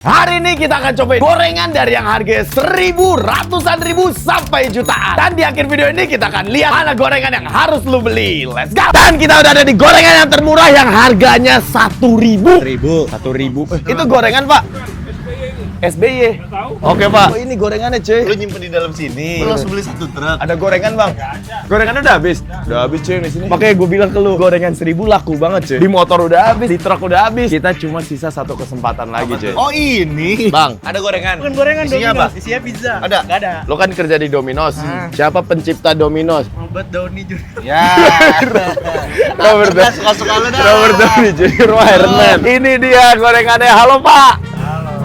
Hari ini kita akan cobain gorengan dari yang harganya 1.000, ratusan ribu, sampai jutaan. Dan di akhir video ini kita akan lihat mana gorengan yang harus lu beli. Let's go! Dan kita udah ada di gorengan yang termurah yang harganya 1.000. 1.000. Itu gorengan, Pak? SBY. Oke, Pak. Oh, ini gorengannya, cuy. Lu nyimpen di dalam sini. Lu harus beli satu truk. Ada gorengan, Bang? Gorengannya udah habis? Udah habis, cuy, di sini. Makanya gue bilang ke lu, gorengan 1.000 laku banget, cuy. Di motor udah habis, di truk udah habis. Kita cuma sisa satu kesempatan lagi, cuy. Oh, ini. Bang, ada gorengan. Bukan gorengan, Isinya Domino's. apa? Isinya pizza. Ada? Nggak ada. Lo kan kerja di Domino's. Siapa pencipta Domino's? Robert Downey Jr. Ya. Robert Downey. Suka-suka lu dah. Robert Downey Jr. Iron Man. Ini dia gorengannya. Halo, Pak.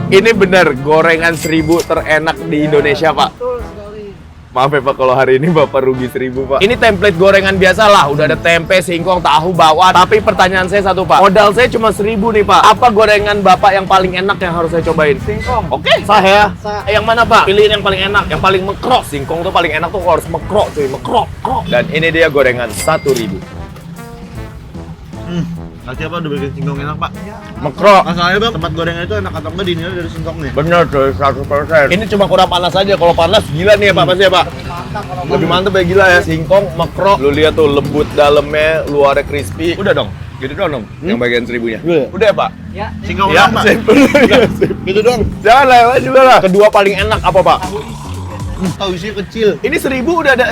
Ini bener gorengan 1.000 terenak di Indonesia, Pak. Betul sekali. Maaf ya, Pak, kalau hari ini Bapak rugi 1.000, Pak. Ini template gorengan biasa lah. Udah ada tempe, singkong, tahu, bawang. Tapi pertanyaan saya satu, Pak. Modal saya cuma 1.000 nih, Pak. Apa gorengan Bapak yang paling enak yang harus saya cobain? Singkong. Oke, sah ya. Yang mana, Pak? Pilihin yang paling enak, yang paling mekrok. Singkong tuh paling enak tuh harus mekrok, cuy, mekrok. Dan ini dia gorengan 1.000. Nanti apa udah bikin singkong enak, Pak? Mekrok. Masalahnya, Bang, tempat gorengan itu enak atau enggak dinilai dari singkongnya. Bener, cuy, 100%. Ini cuma kurang panas aja. Kalau panas gila nih ya, Pak, pasti ya, Pak. Lebih mantep ya, gila ya. Singkong, mekrok. Lu lihat tuh lembut dalamnya, luarnya crispy. Udah dong. Gitu dong, yang bagian 1.000-nya. Udah ya, Pak? Ya. Singkong Ya, enak, Pak. sip. Gitu dong. Jangan lewat juga lah. Kedua paling enak apa, Pak? Tahu isinya kecil. Ini 1.000 udah ada.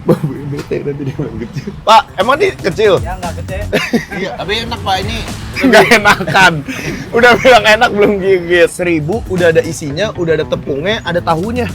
Babu bete nanti dia bilang kecil. Pak, emang ini kecil? Ya nggak gede. Iya, tapi enak, Pak, ini. Nggak enakan. Udah bilang enak belum gigit. 1.000 udah ada isinya, udah ada tepungnya, ada tahunya.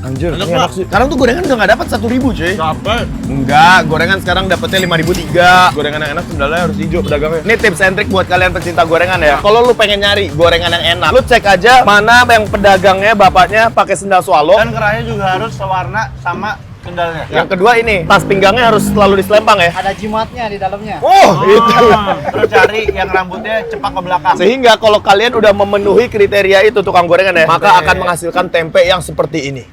Anjir, Enak, ini enak Pak. sih. Sekarang tuh gorengan udah nggak dapat 1.000, cuy. Dapat. Enggak, gorengan sekarang dapetnya 5.003. Gorengan yang enak sebenarnya harus hijau pedagangnya. Ini tips and trick buat kalian pecinta gorengan ya. Kalau lu pengen nyari gorengan yang enak, lu cek aja mana yang pedagangnya bapaknya pakai sendal swallow. Dan kerahnya juga harus sewarna sama sendalnya. Yang kedua ini, tas pinggangnya harus selalu diselempang ya. Ada jimatnya di dalamnya. Oh, itu. Terus cari yang rambutnya cepak ke belakang. Sehingga kalau kalian udah memenuhi kriteria itu tukang gorengan ya, maka akan menghasilkan tempe yang seperti ini.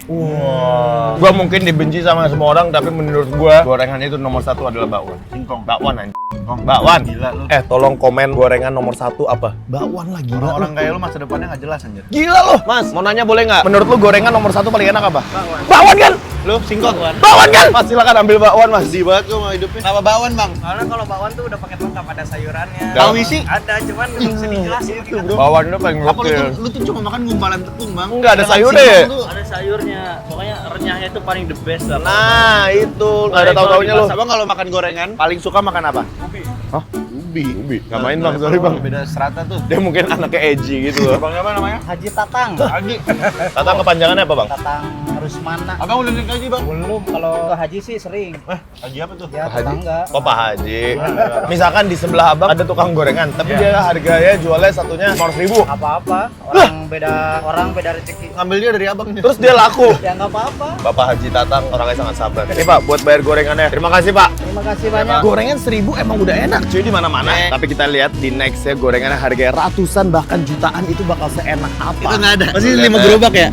Wow. Gua mungkin dibenci sama semua orang, tapi menurut gua gorengan itu nomor 1 adalah bakwan. Singkong. Bakwan anjing. Bakwan. Gila lu. Tolong komen gorengan nomor 1 apa? Bakwan lah, gila. Orang kayak lu masa depannya nggak jelas anjir. Gila loh. Mas, mau nanya boleh nggak? Menurut lu gorengan nomor 1 paling enak apa? Bakwan. Bakwan kan? Lu singkong. Bakwan kan? Mas, silakan ambil bakwan, Mas. Sedih banget gua mau hidupin. Apa bakwan, Bang? Karena kalau bakwan tuh udah pakai lengkap, ada sayurannya. Tahu isi? Ada, cuman nggak bisa dijelasin. Itu, Bro. Bakwan itu paling Apa gokil. lu tuh cuma makan gumpalan tepung, Bang? Enggak, ada Dengan sayurnya ya? singkong tuh. Ada sayurnya, pokoknya renyahnya itu paling the best lah. Nah, itu nggak ada tahu-taunya lu. Abang kalau makan gorengan paling suka makan apa? Hah? Ubi. Ubi. Nggak main, Bang. Sorry, Bang. Beda serata tuh. Dia mungkin anaknya edgy gitu loh. Abang apa namanya? Haji Tatang. Haji. Tatang kepanjangannya apa, Bang? Tatang Rusmana. Abang udah nikah Haji, Bang? Belum, kalau ke haji sih sering. Haji apa tuh? Ya, tetangga. Oh, Pak Haji. Misalkan di sebelah Abang ada tukang gorengan, tapi dia harganya jualnya satunya 500.000. Apa-apa, orang beda rezeki. Ngambil dia dari abang nih. Terus dia laku. Ya nggak apa-apa. Bapak Haji Tatang orangnya sangat sabar. Ini Pak, buat bayar gorengannya. Terima kasih, Pak. Terima kasih banyak. Gorengan 1.000 emang udah enak cuy di mana-mana. Tapi kita lihat di nextnya gorengannya harganya ratusan bahkan jutaan, itu bakal seenak apa? Itu nggak ada. Pasti Lihat 5 ya. gerobak ya?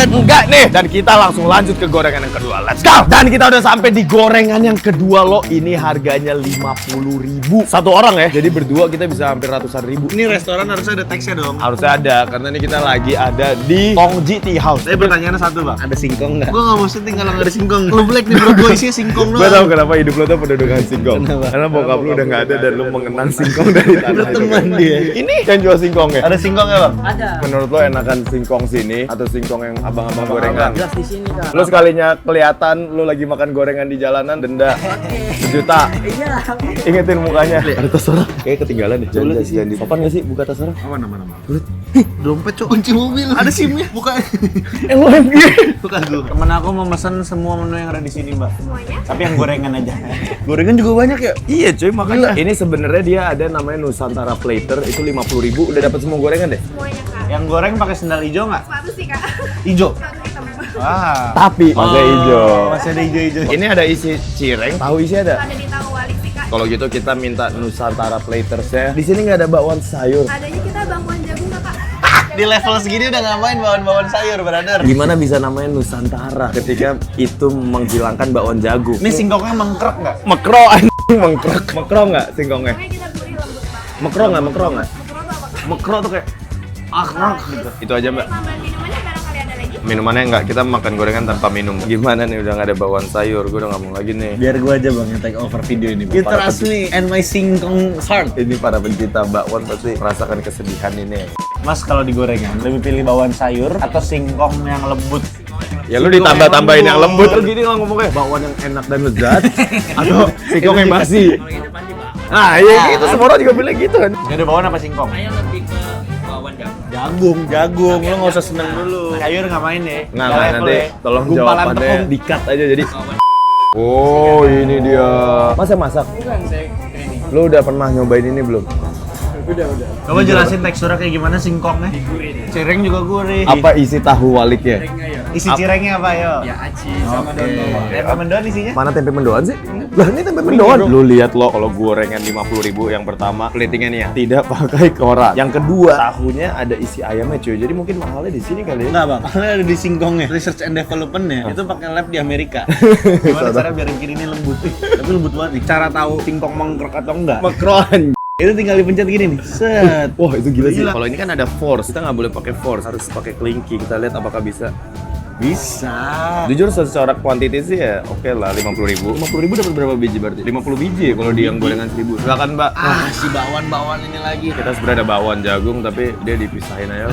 Enggak nih. Dan kita langsung lanjut ke gorengan yang kedua. Let's go. Dan kita udah sampai di gorengan yang kedua loh. Ini harganya 50.000 satu orang ya. Jadi berdua kita bisa hampir ratusan ribu. Ini restoran harusnya ada teksnya dong. Harusnya ada karena ini kita lagi ada di Tongji Tea House. Tapi pertanyaannya satu, Bang. Ada singkong nggak? Gua nggak mau syuting kalau nggak ada singkong. Lu black nih, bro. Gua isinya singkong Gue doang. tau kenapa hidup lo tuh penuh dengan singkong. Karena bokap lu udah nggak ada dan lu mengenang singkong dari tanah itu. Berteman dia. Ini yang jual singkongnya. Ada singkongnya, Bang? Ada. Menurut lo enakan singkong sini atau singkong yang abang-abang gorengan? Jelas di sini kan. Lo sekalinya kelihatan lo lagi makan gorengan di jalanan, denda 1 juta. Iya. Ingetin mukanya. Ada tas orang. Kayaknya ketinggalan deh. Jangan di. Sopan nggak sih buka tas orang? Apa nama-nama? Dompet, Cok. Kunci mobil. Ada SIM-nya. Buka. LMG. Buka dulu. Temen aku mau mesen semua menu yang ada di sini, Mbak. Semuanya? Tapi yang gorengan aja. Gorengan juga banyak ya? Iya cuy, makanya ini sebenarnya dia ada namanya Nusantara Plater, itu 50.000 udah dapat semua gorengan deh. Semuanya, Kak. Yang goreng pakai sendal hijau nggak? Sepatu sih, Kak. Ijo. Sepatu hitam. Ah. Tapi masih hijau. Masih ada hijau-hijau. Ini ada isi cireng, tahu isi ada. Ada di tahu wali sih, Kak. Kalau gitu kita minta Nusantara Platersnya. Di sini nggak ada bakwan sayur. Adanya kita bangkuan jagung nggak, Kak? Di level segini udah ngapain bawon-bawon sayur, brother? Gimana bisa namanya Nusantara ketika itu menghilangkan bakwan jagung? Ini singkongnya mengkrek nggak? Mekro anjing, mengkrek. Mekro nggak singkongnya? Pokoknya kita gurih lembut, Pak. Mekro nggak? Mekro nggak? Makro tuh apa, Mekro tuh kayak gitu. Itu aja mbak. Tambahan minumannya barangkali ada lagi. Minumannya enggak, kita makan gorengan tanpa minum. Gimana nih udah nggak ada bawaan sayur, gue udah nggak mau lagi nih. Biar gua aja bang yang take over video ini. You trust me and my singkong heart. Ini para pencinta bakwan pasti merasakan kesedihan ini. Mas kalau di gorengan lebih pilih bawaan sayur atau singkong yang lembut? Ya lu ditambah-tambahin yang lembut. Lu gini lah ngomongnya, bakwan yang enak dan lezat atau singkong yang basi. Nah, iya gitu, semua orang juga bilang gitu kan. Gak ada bawaan apa singkong? Saya lebih ke bawang Jagung, lo nggak usah seneng dulu. Sayur nggak main ya? Nggak, nanti tolong Gumpalan jawabannya tepung. di-cut aja jadi. Oh, ini dia. Masa masak? Lu udah pernah nyobain ini belum? Coba jelasin teksturnya kayak gimana singkongnya? Cireng juga gurih. Apa isi tahu waliknya? Isi cirengnya apa yo? ya aci sama daun bawang. Tempe mendoan isinya? Mana tempe mendoan sih? Lah ini tempe mendoan. Lu lihat lo kalau gorengan 50.000 yang pertama platingnya nih ya, tidak pakai koran. Yang kedua, tahunya ada isi ayamnya cuy. Jadi mungkin mahalnya di sini kali ya. Enggak bang, karena ada di singkongnya. Research and development-nya itu pakai lab di Amerika. Gimana cara biar bikin ini lembut? Tapi lembut banget nih. Cara tahu singkong mengkrok atau enggak? Makron. Itu tinggal dipencet gini nih. Set. Wah itu gila sih. Gila. Kalau ini kan ada force, kita nggak boleh pakai force, harus pakai clinky. Kita lihat apakah bisa. Bisa. Jujur secara kuantiti sih ya oke lah 50.000. 50.000 dapat berapa biji berarti? 50 biji kalau di yang gorengan 1.000. Silakan mbak. Si bakwan-bakwan ini lagi. Kita sebenarnya ada bakwan jagung tapi dia dipisahin aja.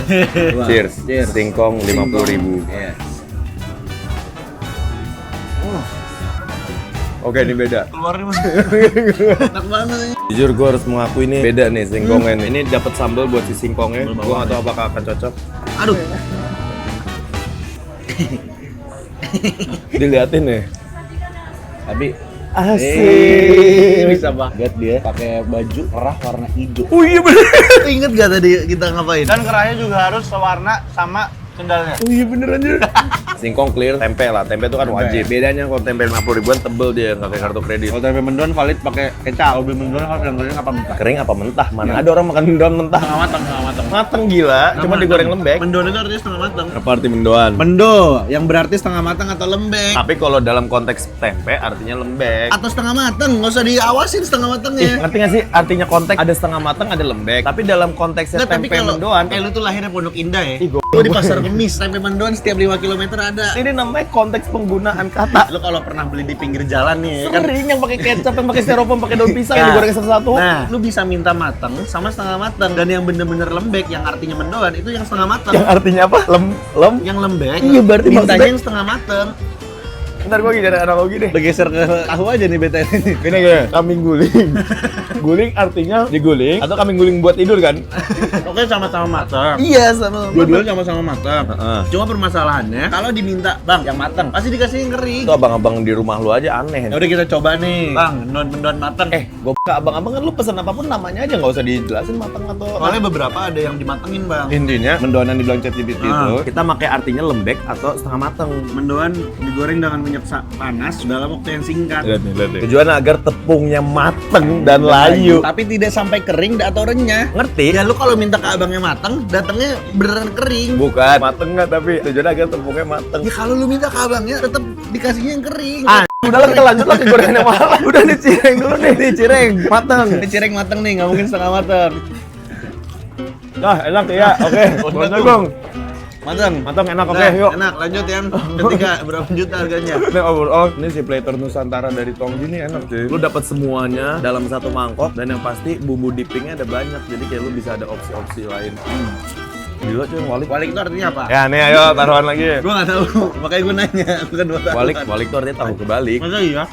Cheers. Cheers. Singkong 50.000. Yes. Oke ini beda. Keluarnya mas. Enak banget nih. Jujur gue harus mengakui ini beda nih singkongnya nih. Ini dapat sambal buat si singkongnya. Gue nggak tahu apakah akan cocok. Aduh. Diliatin nih. Tapi Asik. bisa banget dia pakai baju kerah warna hijau. Oh iya bener. Ingat gak tadi kita ngapain? Dan kerahnya juga harus sewarna sama sendalnya. Oh iya bener anjir. Singkong clear, tempe lah. Tempe itu kan wajib. Bedanya kalau tempe 50.000-an tebel dia, nggak kayak kartu kredit. Kalau tempe mendoan valid pakai kecap. Kalau beli mendoan harus yang kering apa mentah? Kering apa mentah? Mana ada orang makan mendoan mentah? Setengah matang, setengah matang. Mateng gila, cuma digoreng lembek. Mendoan itu artinya setengah matang. Apa arti mendoan? Mendo, yang berarti setengah matang atau lembek. Tapi kalau dalam konteks tempe artinya lembek. Atau setengah matang, nggak usah diawasin setengah matangnya. Ngerti nggak sih? Artinya konteks ada setengah matang, ada lembek. Tapi dalam konteksnya Nggak, tapi tempe kalau mendoan, lu tuh lahirnya Pondok Indah ya. Ih, Lu di pasar Kemis, tempe mendoan setiap 5 km ada. ini namanya konteks penggunaan kata. Lu kalau pernah beli di pinggir jalan nih, kan Sering yang pakai kecap, yang pakai styrofoam, pakai daun pisang yang digoreng satu-satu. Nah, lu bisa minta matang sama setengah matang. Dan yang bener-bener lembek, yang artinya mendoan, itu yang setengah matang. Yang artinya apa? Lem. Yang lembek, Iya, berarti mintanya maksudnya- yang setengah matang. Bentar gua gini ada analogi deh. Bergeser ke tahu aja nih BTN ini. Gini gini, kambing guling. Guling artinya diguling atau kambing guling buat tidur kan? Oke, sama-sama matang. Iya sama. Dua-duanya sama-sama matang. Heeh. Cuma permasalahannya, kalau diminta, Bang, yang matang, pasti dikasih yang kering. Itu abang-abang di rumah lu aja aneh. Ya udah kita coba nih. Bang, mendoan matang. Gua ke abang-abang kan lu pesen apapun namanya aja nggak usah dijelasin matang atau. soalnya beberapa ada yang dimatengin, Bang. Intinya mendoan yang dibilang ChatGPT itu Ah. kita pakai artinya lembek atau setengah matang. Mendoan digoreng dengan minyak panas dalam waktu yang singkat. Lihat nih. Tujuan agar tepungnya mateng dan layu. Tapi tidak sampai kering atau renyah. Ngerti? Ya lu kalau minta ke abangnya matang, datangnya beneran kering. Bukan mateng nggak tapi tujuan agar tepungnya mateng. Ya kalau lu minta ke abangnya tetap dikasihnya yang kering. Udahlah kita lanjut lah ke gorengan yang mahal. Udah nih cireng dulu nih. Nih cireng mateng. Ini cireng mateng nih, nggak mungkin setengah mateng. Nah enak ya. Oke. Bang Jagung. Mateng. Mateng enak oke Nah, yuk. Enak, lanjut yang ketiga. Berapa juta harganya? Ini overall, ini si plater Nusantara dari Tongji ini enak cuy. Lu dapat semuanya dalam satu mangkok dan yang pasti bumbu dippingnya ada banyak. Jadi kayak lu bisa ada opsi-opsi lain. Gila cuy, walik. Walik itu artinya apa? Ya nih ayo taruhan lagi. Gua nggak tahu, makanya gua nanya. Bukan gua tahu. Walik itu artinya tahu kebalik. Masa iya?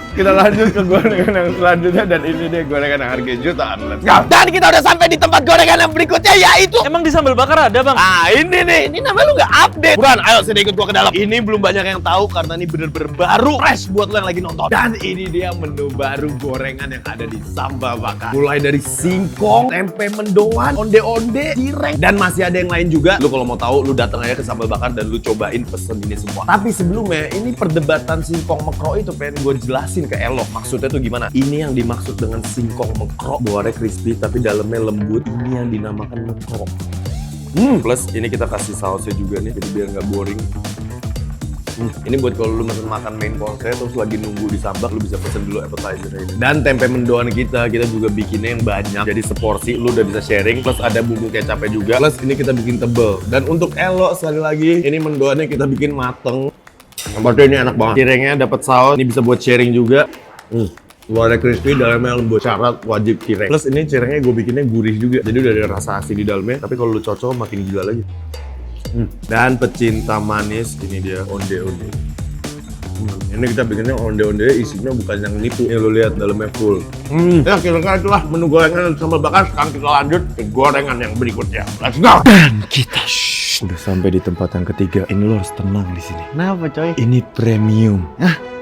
Kita lanjut ke gorengan yang selanjutnya dan ini dia gorengan yang harga jutaan. Let's go. Dan kita udah sampai di tempat gorengan yang berikutnya yaitu Emang di sambal bakar ada, Bang? ah ini nih, ini namanya lu nggak update. Bukan, ayo sini ikut gua ke dalam. Ini belum banyak yang tahu karena ini bener-bener baru, fresh buat lo yang lagi nonton. Dan ini dia menu baru gorengan yang ada di Sambal Bakar. Mulai dari singkong, tempe mendoan, onde-onde, cireng, dan masih ada yang lain juga. Lu kalau mau tahu, lu datang aja ke Sambal Bakar dan lu cobain pesen ini semua. Tapi sebelumnya, ini perdebatan singkong mekro itu pengen gue jelasin ke Elo. Maksudnya tuh gimana? Ini yang dimaksud dengan singkong mekro, luarnya crispy tapi dalamnya lembut. Ini yang dinamakan mekro. Plus ini kita kasih sausnya juga nih, jadi biar nggak boring. Ini buat kalau lu mesen makan main course-nya terus lagi nunggu disambak, lu bisa pesen dulu appetizer ini. Dan tempe mendoan kita juga bikinnya yang banyak. Jadi seporsi lu udah bisa sharing, plus ada bumbu kecapnya juga. Plus ini kita bikin tebel. Dan untuk elok sekali lagi, ini mendoannya kita bikin mateng. Berarti ini enak banget. Cirengnya dapat saus, ini bisa buat sharing juga. Luarnya crispy, dalamnya lembut. Syarat wajib cireng. Plus ini cirengnya gue bikinnya gurih juga. Jadi udah ada rasa asin di dalamnya. Tapi kalau lu cocok makin gila lagi. Dan pecinta manis, ini dia onde-onde. Ini kita bikinnya onde-onde, isinya bukan yang nipu. Ini lu lihat dalamnya full. Ya kira-kira itulah menu gorengan sambal bakar. Sekarang kita lanjut ke gorengan yang berikutnya. Let's go. Dan kita udah sampai di tempat yang ketiga. Ini lo harus tenang di sini. Kenapa coy? Ini premium.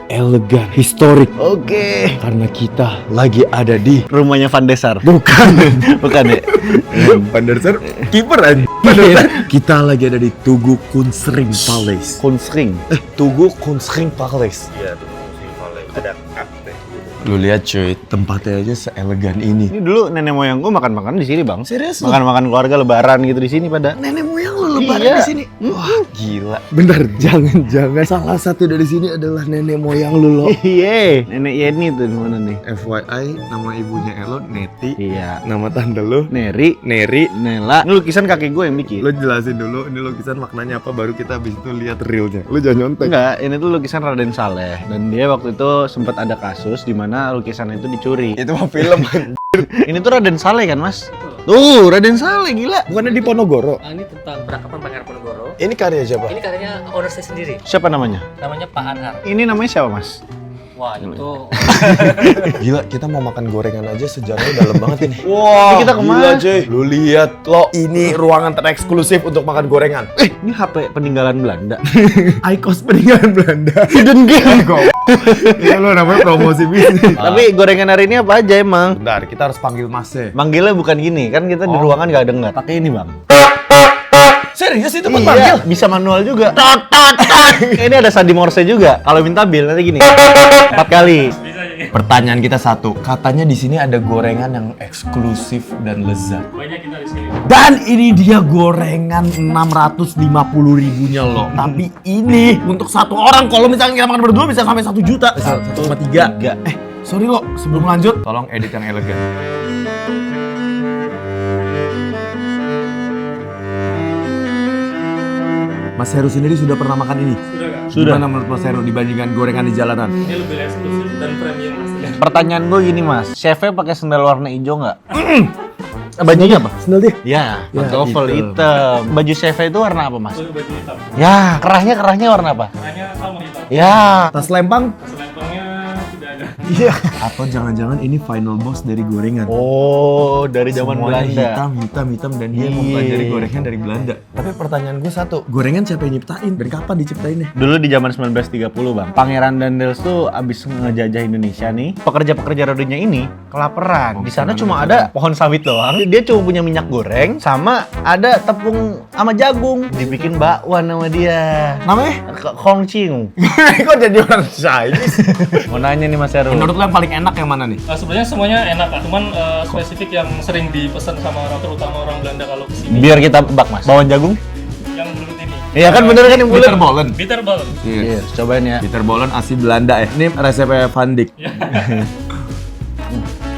Elegan, historik. Oke. Karena kita lagi ada di Rumahnya Van Desar. bukan Bukan ya? Van der Sar, kiper aja. Kita lagi ada di Tugu Kunsring Palace. Kunstring. Tugu Kunsring Palace. Iya, Tugu Kunsring Palace. Ada kafe. Lu lihat cuy, tempatnya aja seelegan ini. Ini dulu nenek moyang gua makan-makan di sini, Bang. Serius? Makan-makan keluarga lebaran gitu di sini pada. Nenek moyang lu lebaran Iya. di sini. Wah, gila. Bentar, jangan salah satu dari sini adalah nenek moyang lu loh. Iya, nenek Yeni tuh di mana nih? FYI, nama ibunya Elo Neti. Iya. Nama tante lu Neri, Neri. Nela. Ini lukisan kakek gue yang bikin. Lo jelasin dulu ini lukisan maknanya apa, baru kita habis itu lihat realnya. Lu jangan nyontek. Enggak, ini tuh lukisan Raden Saleh. Dan dia waktu itu sempat ada kasus di mana lukisan itu dicuri. Itu mah film. Ini tuh Raden Saleh kan, Mas? Tuh, Raden Saleh gila. Bukannya di Ponorogo. Ini tentang perangkapan Pangeran Ponorogo. Ini karya siapa? Ini karyanya owner saya sendiri. Siapa namanya? Namanya Pak Anhar. Ini namanya siapa, Mas? Wah, itu Gila, kita mau makan gorengan aja sejarahnya dalam banget ini. Wah, kita kemana? Gila cuy. Lu lihat lo, ini ruangan tereksklusif untuk makan gorengan. Ini HP peninggalan Belanda. Icos peninggalan Belanda. Hidden game. Iya lo namanya promosi bisnis. Tapi gorengan hari ini apa aja emang? Bentar, kita harus panggil Mas ya. Manggilnya bukan gini, kan kita di ruangan gak dengar. Pakai ini, Bang. Serius itu Iya, bisa manual juga. Ini ada sandi Morse juga. Kalau minta bil nanti gini. 4 kali. Pertanyaan kita satu, katanya di sini ada gorengan yang eksklusif dan lezat. banyak kita di sini. Dan ini dia gorengan 650 ribunya loh. Tapi ini untuk satu orang, kalau misalnya kita makan berdua bisa sampai 1 juta. 1,3. Sorry lo, sebelum lanjut, tolong edit yang elegan. Mas Heru sendiri sudah pernah makan ini? Sudah kan? Sudah. Gimana menurut Mas Heru dibandingkan gorengan di jalanan? Ini lebih eksklusif dan premium asli. Pertanyaan gue gini, Mas. Chefnya pakai sendal warna hijau nggak? Bajunya apa? Sendal dia? Ya, pantofel hitam. Baju chefnya itu warna apa, Mas? Itu baju hitam. Ya, kerahnya warna apa? Hanya sama hitam. Ya. Tas lempang? Selempangnya tidak ada. Iya. Atau jangan-jangan ini final boss dari gorengan? Oh, dari zaman Semuanya Belanda. hitam dan dia Iya. mempelajari gorengan dari Belanda. Tapi pertanyaan gue satu, gorengan siapa yang nyiptain dan kapan diciptainnya? Dulu di zaman 1930, Bang. Pangeran Daendels tuh abis ngejajah Indonesia nih. Pekerja-pekerja rodanya ini kelaparan. Di sana cuma ada pohon sawit doang. Dia cuma punya minyak goreng sama ada tepung sama jagung. Dibikin bakwan sama dia. Namanya? Kongcing. Kok jadi orang Chinese? Mau nanya nih Mas Heru. Menurut lo yang paling enak yang mana nih? Sebenarnya semuanya enak kan, cuman spesifik yang sering dipesan sama orang, terutama orang Belanda kalau kesini. Biar kita bak, Mas. Bawang jagung? Yang bulut ini. Iya kan bener kan yang bulat? Bitterballen. Bitterballen. Iya, cobain ya. Bitterballen asli Belanda ya. Ini resepnya Van Dijk.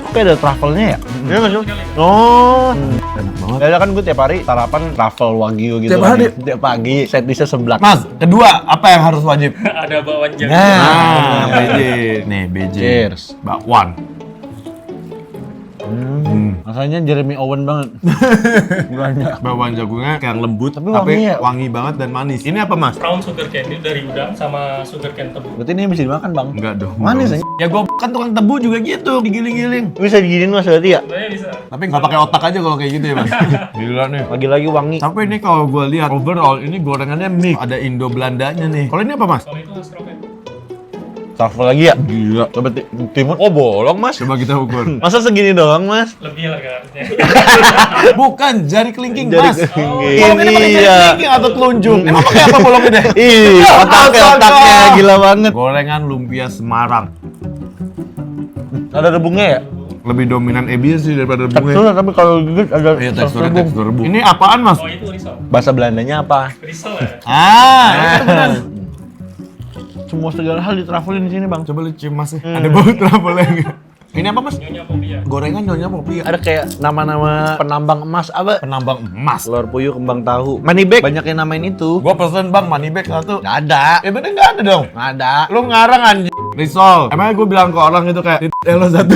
Kok ada truffle-nya ya? Iya nggak sih? Oh, enak banget. Ya kan gue tiap hari sarapan truffle wagyu gitu. Tiap hari? Tiap pagi, set disnya seblak. Mas, kedua apa yang harus wajib? Ada bakwan jagung. Nah, BJ. Nih, BJ. Cheers. Bakwan. Rasanya Jeremy Owen banget. Gimana? Bakwan jagungnya kayak lembut, Tapi wangi ya? wangi banget dan manis. Ini apa Mas? Brown sugar cane dari udang sama sugar cane tebu. Berarti ini bisa dimakan, Bang? Enggak dong. Manis aja. Ya gue kan tukang tebu juga gitu, digiling-giling. Bisa diginin Mas berarti ya? Sebenarnya bisa. Tapi nggak pakai otak aja kalau kayak gitu ya Mas. Gila nih. Lagi-lagi wangi. Tapi ini kalau gue lihat overall ini gorengannya mix. Ada Indo Belandanya nih. Kalau ini apa Mas? Kalau itu strawberry. Truffle lagi ya? Gila. Coba timun. Oh, bolong, Mas. Coba kita ukur. Masa segini doang, Mas? Lebih lah harusnya. Bukan, jari kelingking Jari Mas. kelingking. Kalau ini pakai jari Iya. kelingking atau telunjuk. Emang pakai apa bolongnya deh? Ih, otaknya gila banget. Gorengan lumpia Semarang. Ada rebungnya ya? Lebih dominan ebi sih daripada rebungnya. Teksturnya tapi kalau gigit ada Iya, teksturnya tekstur rebung. Ini apaan Mas? Oh itu risol. Bahasa Belandanya apa? Risol ya. Ah, itu benar. semua segala hal diteravelin di sini, Bang. Coba lu cium Mas. Ada bau travelnya enggak? Ini apa, Mas? Nyonya Popia. Gorengan Nyonya Popia. Ada kayak nama-nama penambang emas apa? Penambang emas. Telur puyuh, kembang tahu. Money bag banyak yang namain itu. Gua pesen Bang money bag satu. Nggak ada. Ya bener nggak ada dong. Nggak ada. Lu ngarang anjing. Risol. Emangnya gue bilang ke orang itu kayak lo satu.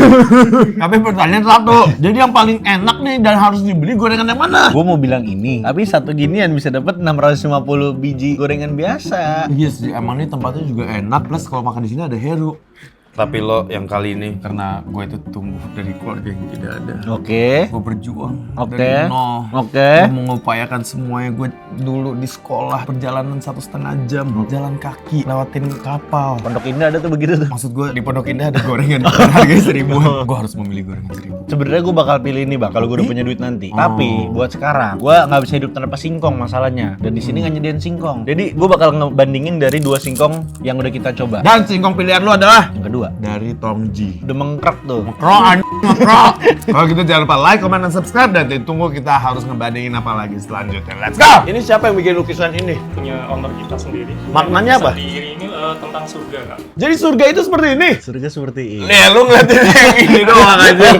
Tapi pertanyaan satu. Jadi yang paling enak nih dan harus dibeli gorengan yang mana? Gue mau bilang ini, tapi satu ginian bisa dapat 650 biji gorengan biasa. Iya sih, emang ini tempatnya juga enak. Plus kalau makan di sini ada Heru. Tapi lo yang kali ini karena gue itu tumbuh dari keluarga yang tidak ada. Oke. Gue berjuang Oke. dari nol. Oke. Gue mengupayakan semuanya. Gue dulu di sekolah perjalanan 1,5 jam jalan kaki lewatin kapal. Pondok Indah ada tuh begitu tuh. Maksud gue di Pondok Indah ada gorengan harganya 1.000. Gue harus memilih gorengan 1.000. Sebenarnya gue bakal pilih ini, Bang, kalau gue udah punya duit nanti. Tapi buat sekarang, gue nggak bisa hidup tanpa singkong masalahnya. Dan di sini nggak nyediain singkong. Jadi gue bakal ngebandingin dari 2 singkong yang udah kita coba. Dan singkong pilihan lo adalah Yang kedua, dari Tongji. udah mengkrak tuh. Ngekro. Kalau gitu jangan lupa like, comment, dan subscribe. Dan tunggu kita harus ngebandingin apa lagi selanjutnya. Let's go! Ini siapa yang bikin lukisan ini? Punya owner kita sendiri. Maknanya apa? Sendiri ini tentang surga, Kak. Jadi surga itu seperti ini. Surga seperti ini. Nih lu ngeliatin yang ini doang aja.